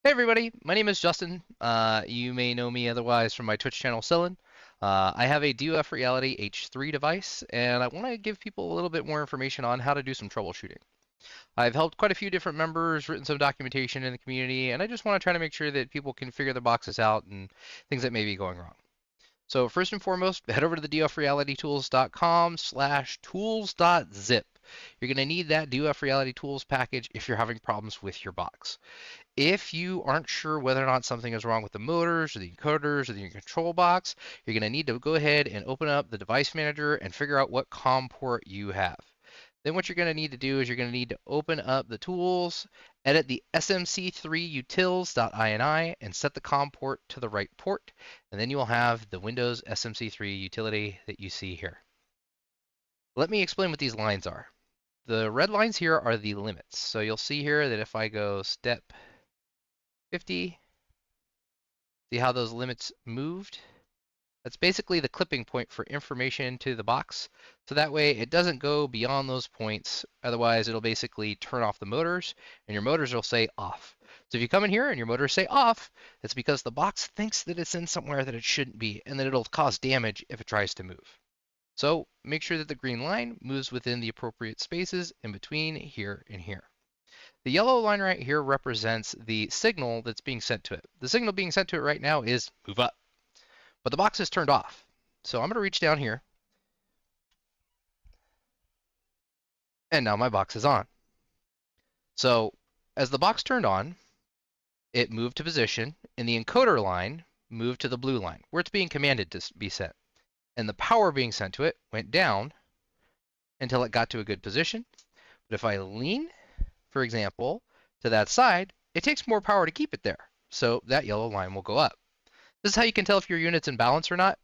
Hey everybody, my name is Justin. You may know me otherwise from my Twitch channel, Sillin. I have a DOFReality H3 device, and I want to give people a little bit more information on how to do some troubleshooting. I've helped quite a few different members, written some documentation in the community, and I just want to try to make sure that people can figure their boxes out and things that may be going wrong. So first and foremost, head over to the DOFRealityTools.com/tools.zip. You're going to need that DOFReality Tools package if you're having problems with your box. If you aren't sure whether or not something is wrong with the motors or the encoders or the control box, you're going to need to go ahead and open up the device manager and figure out what COM port you have. Then what you're going to need to do is you're going to need to open up the tools, edit the SMC3Utils.ini, and set the COM port to the right port, and then you will have the Windows SMC3 utility that you see here. Let me explain what these lines are. The red lines here are the limits. So you'll see here that if I go step 50, see how those limits moved? That's basically the clipping point for information to the box. So that way it doesn't go beyond those points. Otherwise, it'll basically turn off the motors and your motors will say off. So if you come in here and your motors say off, it's because the box thinks that it's in somewhere that it shouldn't be, and then it'll cause damage if it tries to move. So make sure that the green line moves within the appropriate spaces in between here and here. The yellow line right here represents the signal that's being sent to it. The signal being sent to it right now is move up, but the box is turned off. So I'm going to reach down here, and now my box is on. So as the box turned on, it moved to position, and the encoder line moved to the blue line, where it's being commanded to be sent. And the power being sent to it went down until it got to a good position. But if I lean, for example, to that side, it takes more power to keep it there. So that yellow line will go up. This is how you can tell if your unit's in balance or not.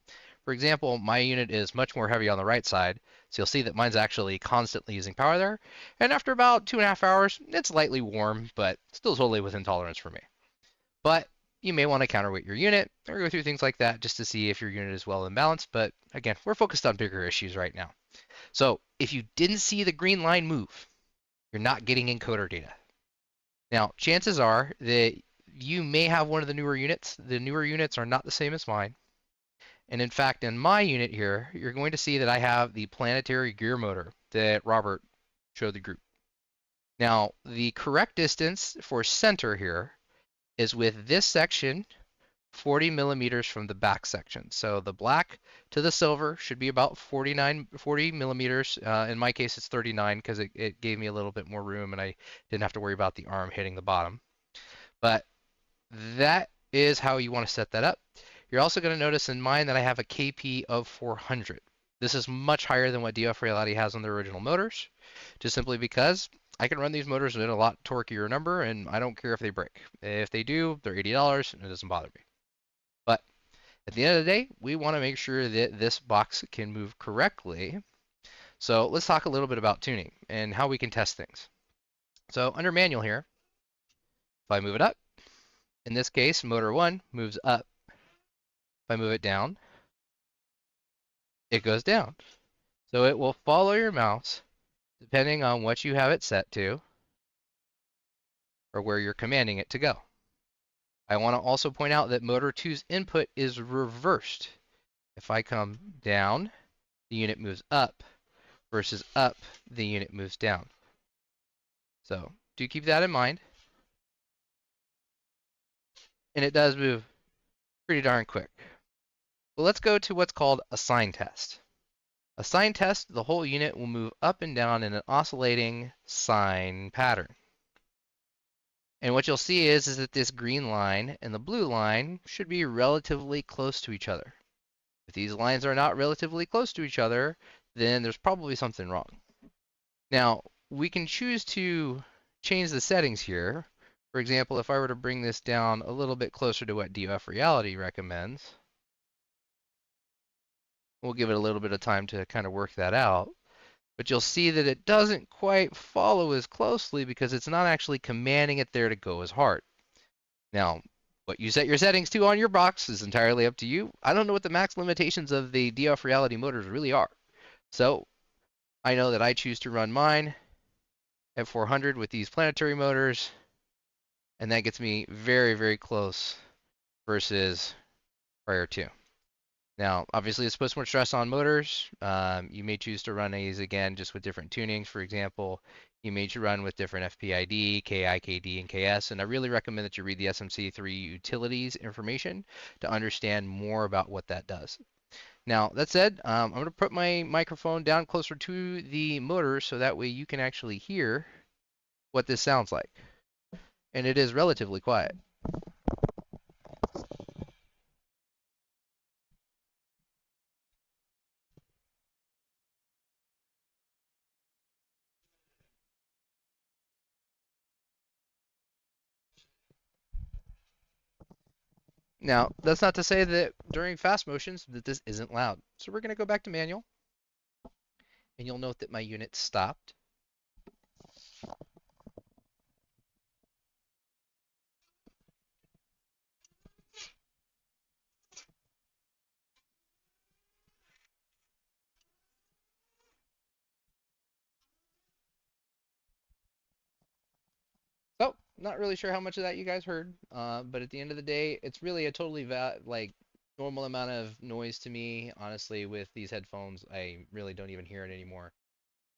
For example, my unit is much more heavy on the right side, so you'll see that mine's actually constantly using power there. And after about 2.5 hours, it's lightly warm, but still totally within tolerance for me. But you may want to counterweight your unit or go through things like that just to see if your unit is well in balance. But again, we're focused on bigger issues right now. So if you didn't see the green line move, you're not getting encoder data. Now, chances are that you may have one of the newer units. The newer units are not the same as mine. And in fact, in my unit here, you're going to see that I have the planetary gear motor that Robert showed the group. Now, the correct distance for center here is with this section 40 millimeters from the back section. So the black to the silver should be about 40 millimeters. In my case, it's 39 because it gave me a little bit more room and I didn't have to worry about the arm hitting the bottom. But that is how you want to set that up. You're also going to notice in mine that I have a KP of 400. This is much higher than what DOFReality has on their original motors, just simply because I can run these motors at a lot torqueier number, and I don't care if they break. If they do, they're $80, and it doesn't bother me. But at the end of the day, we want to make sure that this box can move correctly. So let's talk a little bit about tuning and how we can test things. So under manual here, if I move it up, in this case, motor 1 moves up. If I move it down, it goes down. So it will follow your mouse depending on what you have it set to or where you're commanding it to go. I want to also point out that motor 2's input is reversed. If I come down, the unit moves up, versus up, the unit moves down. So do keep that in mind. And it does move pretty darn quick. Well, let's go to what's called a sine test. A sine test, the whole unit will move up and down in an oscillating sine pattern. And what you'll see is that this green line and the blue line should be relatively close to each other. If these lines are not relatively close to each other, then there's probably something wrong. Now, we can choose to change the settings here. For example, if I were to bring this down a little bit closer to what DOFReality recommends, we'll give it a little bit of time to kind of work that out. But you'll see that it doesn't quite follow as closely because it's not actually commanding it there to go as hard. Now, what you set your settings to on your box is entirely up to you. I don't know what the max limitations of the DOFReality motors really are. So I know that I choose to run mine at 400 with these planetary motors, And that gets me very, very close versus prior to. Now, obviously, it's puts more stress on motors. You may choose to run these again just with different tunings. For example, you may run with different FPID, KI, KD, and KS. And I really recommend that you read the SMC3Utils information to understand more about what that does. Now, that said, I'm going to put my microphone down closer to the motor so that way you can actually hear what this sounds like. And it is relatively quiet. Now, that's not to say that during fast motions that this isn't loud. So we're going to go back to manual, and you'll note that my unit stopped. So, not really sure how much of that you guys heard, but at the end of the day, it's really a totally normal amount of noise to me. Honestly, with these headphones, I really don't even hear it anymore.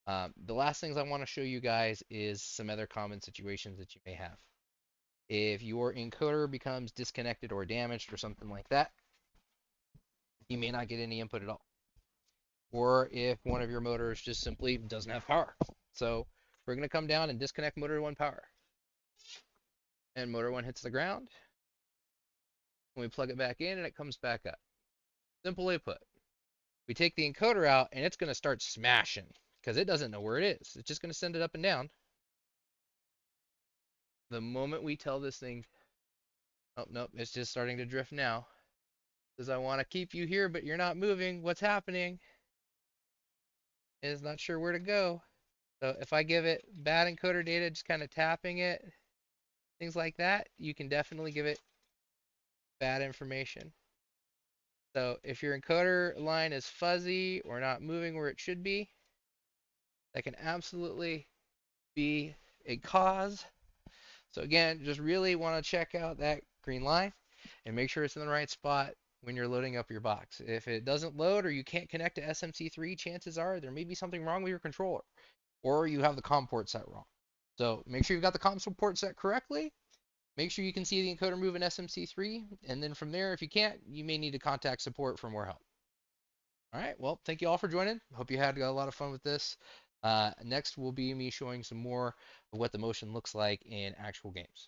The last things I want to show you guys is some other common situations that you may have. If your encoder becomes disconnected or damaged or something like that, you may not get any input at all. Or if one of your motors just simply doesn't have power. So we're going to come down and disconnect motor 1 power. And motor 1 hits the ground. And we plug it back in and it comes back up. Simply put, we take the encoder out and it's going to start smashing because it doesn't know where it is. It's just going to send it up and down. The moment we tell this thing, oh, nope, it's just starting to drift now. Says, I want to keep you here, but you're not moving. What's happening? It's not sure where to go. So if I give it bad encoder data, just kind of tapping it, things like that, you can definitely give it bad information. So if your encoder line is fuzzy or not moving where it should be, that can absolutely be a cause. So again, just really want to check out that green line and make sure it's in the right spot when you're loading up your box. If it doesn't load or you can't connect to SMC3, chances are there may be something wrong with your controller or you have the COM port set wrong. So make sure you've got the COM port set correctly. Make sure you can see the encoder move in SMC3, and then from there, if you can't, you may need to contact support for more help. All right, well, thank you all for joining. Hope you had a lot of fun with this. Next will be me showing some more of what the motion looks like in actual games.